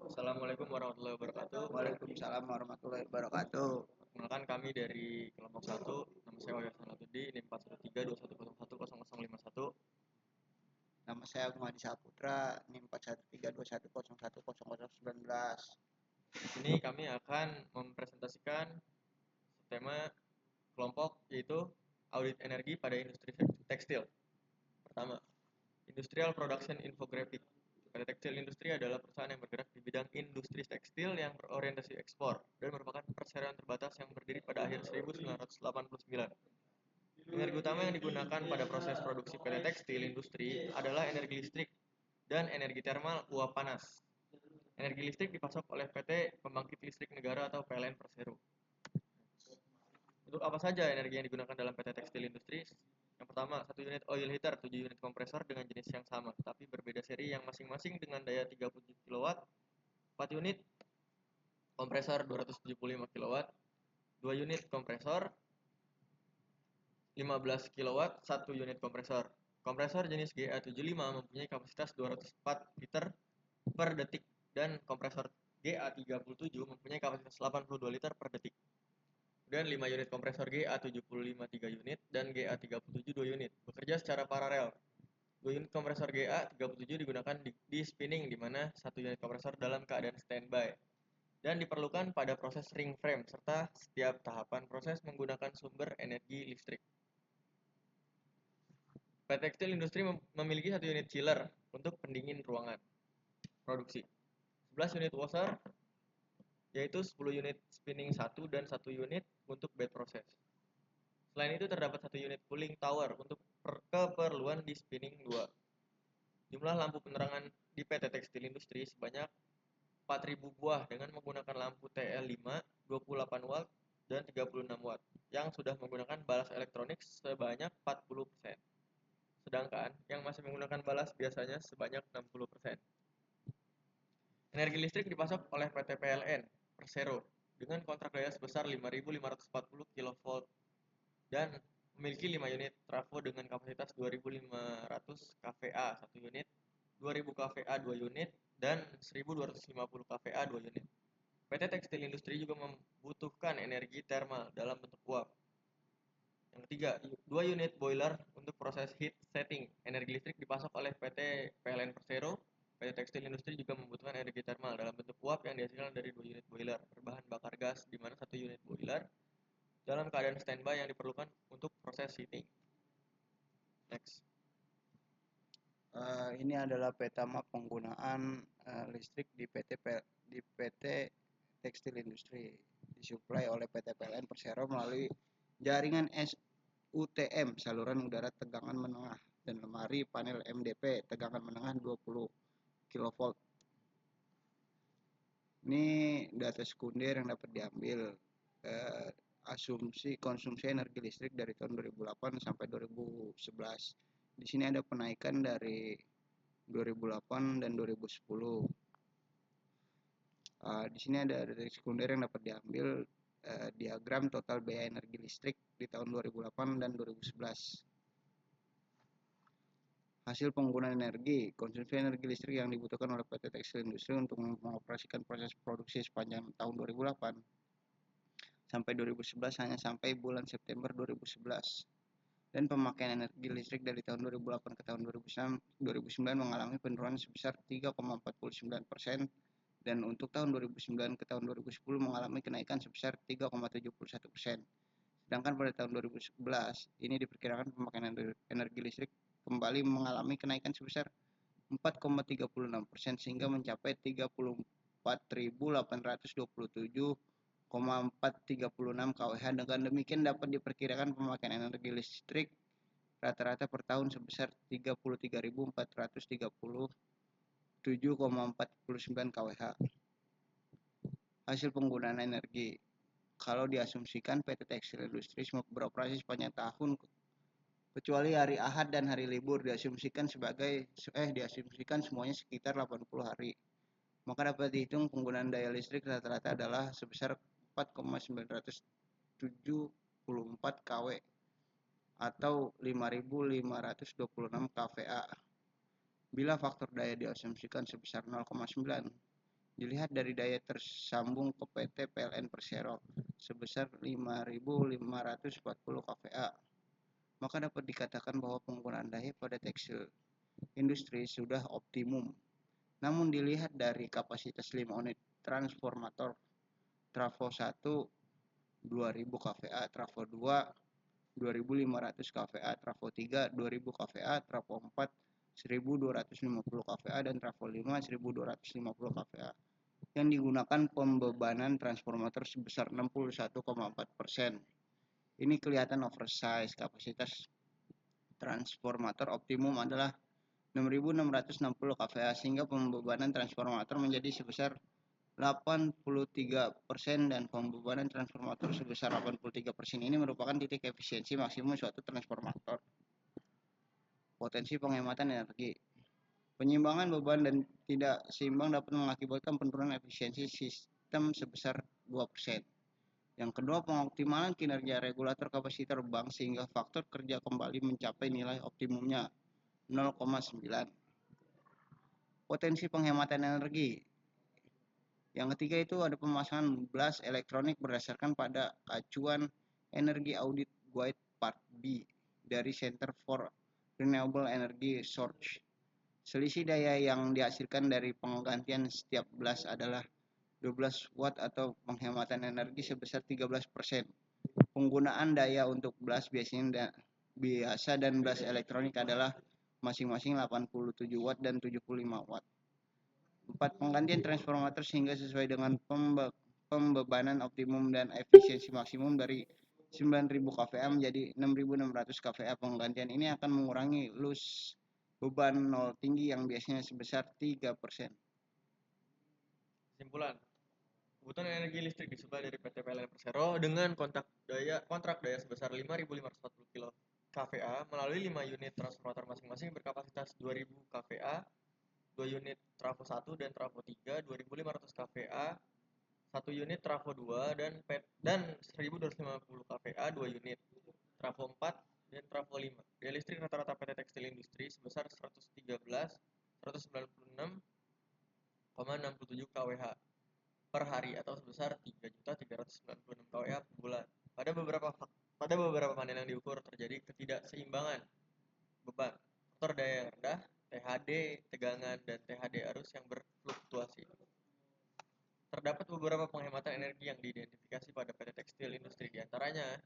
Assalamualaikum warahmatullahi wabarakatuh. Waalaikumsalam warahmatullahi wabarakatuh. Perkenalkan kami dari kelompok 1, nama saya Wahyu Sanatudi, NIM 41321010051. Nama saya Agung Hadi Saputra, NIM 4132101019. Di sini kami akan mempresentasikan tema kelompok yaitu audit energi pada industri tekstil. Pertama, Industrial Production Infographic. PT Tekstil Industri adalah perusahaan yang bergerak di bidang industri tekstil yang berorientasi ekspor dan merupakan perseroan terbatas yang berdiri pada akhir 1989. Energi utama yang digunakan pada proses produksi PT Tekstil Industri adalah energi listrik dan energi termal uap panas. Energi listrik dipasok oleh PT Pembangkit Listrik Negara atau PLN Persero. Untuk apa saja energi yang digunakan dalam PT Tekstil Industri? Yang pertama, 1 unit oil heater, 7 unit kompresor dengan jenis yang sama, tetapi berbeda seri yang masing-masing dengan daya 37 kW, 4 unit kompresor 275 kW, 2 unit kompresor 15 kW, 1 unit kompresor. Kompresor jenis GA75 mempunyai kapasitas 204 liter per detik dan kompresor GA37 mempunyai kapasitas 82 liter per detik. Dan 5 unit kompresor GA75 3 unit dan GA37 2 unit bekerja secara paralel. 2 unit kompresor GA37 digunakan di spinning di mana 1 unit kompresor dalam keadaan standby dan diperlukan pada proses ring frame serta setiap tahapan proses menggunakan sumber energi listrik. PT Tekstil Industri memiliki 1 unit chiller untuk pendingin ruangan produksi, 11 unit washer, yaitu 10 unit spinning 1 dan 1 unit untuk bed proses. Selain itu terdapat 1 unit cooling tower untuk keperluan di spinning 2. Jumlah lampu penerangan di PT Tekstil Industri sebanyak 4.000 buah dengan menggunakan lampu TL5 28 watt dan 36 watt yang sudah menggunakan balas elektronik sebanyak 40%. Sedangkan yang masih menggunakan balas biasanya sebanyak 60%. Energi listrik dipasok oleh PT PLN Persero dengan kontrak daya sebesar 5.540 kV dan memiliki 5 unit trafo dengan kapasitas 2.500 kVA 1 unit, 2.000 kVA 2 unit, dan 1.250 kVA 2 unit. PT Tekstil Industri juga membutuhkan energi termal dalam bentuk uap. Yang ketiga, 2 unit boiler untuk proses heat setting. Energi listrik dipasok oleh PT PLN Persero. PT Tekstil Industri juga membutuhkan energi termal dalam bentuk uap yang dihasilkan dari 2 unit boiler berbahan bakar gas, di mana 1 unit boiler dalam keadaan standby yang diperlukan untuk proses heating. Next. Ini adalah peta map penggunaan listrik di PT Tekstil Industri, disuplai oleh PT PLN Persero melalui jaringan SUTM saluran udara tegangan menengah dan lemari panel MDP tegangan menengah 20 kV. Ini data sekunder yang dapat diambil asumsi konsumsi energi listrik dari tahun 2008 sampai 2011. Di sini ada penaikan dari 2008 dan 2010. Di sini ada data sekunder yang dapat diambil diagram total biaya energi listrik di tahun 2008 dan 2011. Hasil penggunaan energi, konsumsi energi listrik yang dibutuhkan oleh PT Tekstil Industri untuk mengoperasikan proses produksi sepanjang tahun 2008 sampai 2011 hanya sampai bulan September 2011. Dan pemakaian energi listrik dari tahun 2008 ke tahun 2009 mengalami penurunan sebesar 3,49% dan untuk tahun 2009 ke tahun 2010 mengalami kenaikan sebesar 3,71%. Sedangkan pada tahun 2011 ini diperkirakan pemakaian energi listrik kembali mengalami kenaikan sebesar 4,36% sehingga mencapai 34.827,436 kWh. Dengan demikian dapat diperkirakan pemakaian energi listrik rata-rata per tahun sebesar 33.437,49 kWh. Hasil penggunaan energi, kalau diasumsikan PT Tekstil Industri beroperasi sepanjang tahun kecuali hari Ahad dan hari libur diasumsikan semuanya sekitar 80 hari. Maka dapat dihitung penggunaan daya listrik rata-rata adalah sebesar 4,974 kW atau 5.526 kVA. Bila faktor daya diasumsikan sebesar 0,9, dilihat dari daya tersambung ke PT PLN Persero sebesar 5.540 kVA, maka dapat dikatakan bahwa penggunaan daya pada tekstil industri sudah optimum. Namun dilihat dari kapasitas 5 unit transformator trafo 1 2000 kVA, trafo 2 2500 kVA, trafo 3 2000 kVA, trafo 4 1250 kVA, dan trafo 5 1250 kVA. Yang digunakan pembebanan transformator sebesar 61,4%. Ini kelihatan oversize. Kapasitas transformator optimum adalah 6.660 kVA, sehingga pembebanan transformator menjadi sebesar 83%, dan pembebanan transformator sebesar 83% ini merupakan titik efisiensi maksimum suatu transformator. Potensi penghematan energi. Penyimbangan beban dan tidak seimbang dapat mengakibatkan penurunan efisiensi sistem sebesar 2%. Yang kedua, pengoptimalan kinerja regulator kapasitor bank sehingga faktor kerja kembali mencapai nilai optimumnya 0,9. Potensi penghematan energi. Yang ketiga itu ada pemasangan blas elektronik berdasarkan pada acuan energi audit guide part B dari Center for Renewable Energy Source. Selisih daya yang dihasilkan dari penggantian setiap blas adalah 12 watt atau penghematan energi sebesar 13%. Penggunaan daya untuk blas biasa dan blas elektronik adalah masing-masing 87 watt dan 75 watt. 4. Penggantian transformator sehingga sesuai dengan pembebanan optimum dan efisiensi maksimum dari 9.000 kVA menjadi 6.600 kVA. Penggantian ini akan mengurangi loss beban nol tinggi yang biasanya sebesar 3%. Kesimpulan, kebutuhan energi listrik disuplai dari PT PLN Persero dengan kontrak daya sebesar 5.540 kVA melalui 5 unit transformator masing-masing berkapasitas 2.000 kVA, 2 unit trafo 1 dan trafo 3, 2.500 kVA, 1 unit trafo 2 dan 1.250 kVA 2 unit trafo 4 dan trafo 5. Daya listrik rata-rata PT Tekstil Industri sebesar 113.196,67 kWh per hari atau sebesar 3.396 kWh per bulan. Pada beberapa panel yang diukur terjadi ketidakseimbangan beban, faktor daya yang rendah, THD tegangan, dan THD arus yang berfluktuasi. Terdapat beberapa penghematan energi yang diidentifikasi pada PT Tekstil Industri, diantaranya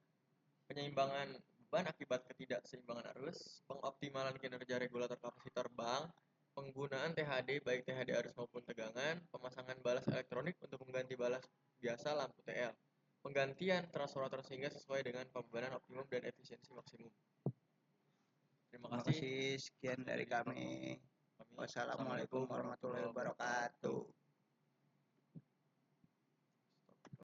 penyeimbangan beban akibat ketidakseimbangan arus, pengoptimalan kinerja regulator kapasitor bank, penggunaan THD baik THD arus maupun tegangan, pemasangan balas elektronik untuk mengganti balas biasa lampu TL, penggantian transformator sehingga sesuai dengan pembebanan optimum dan efisiensi maksimum. Terima kasih. Sekian dari kami. Wassalamualaikum warahmatullahi wabarakatuh.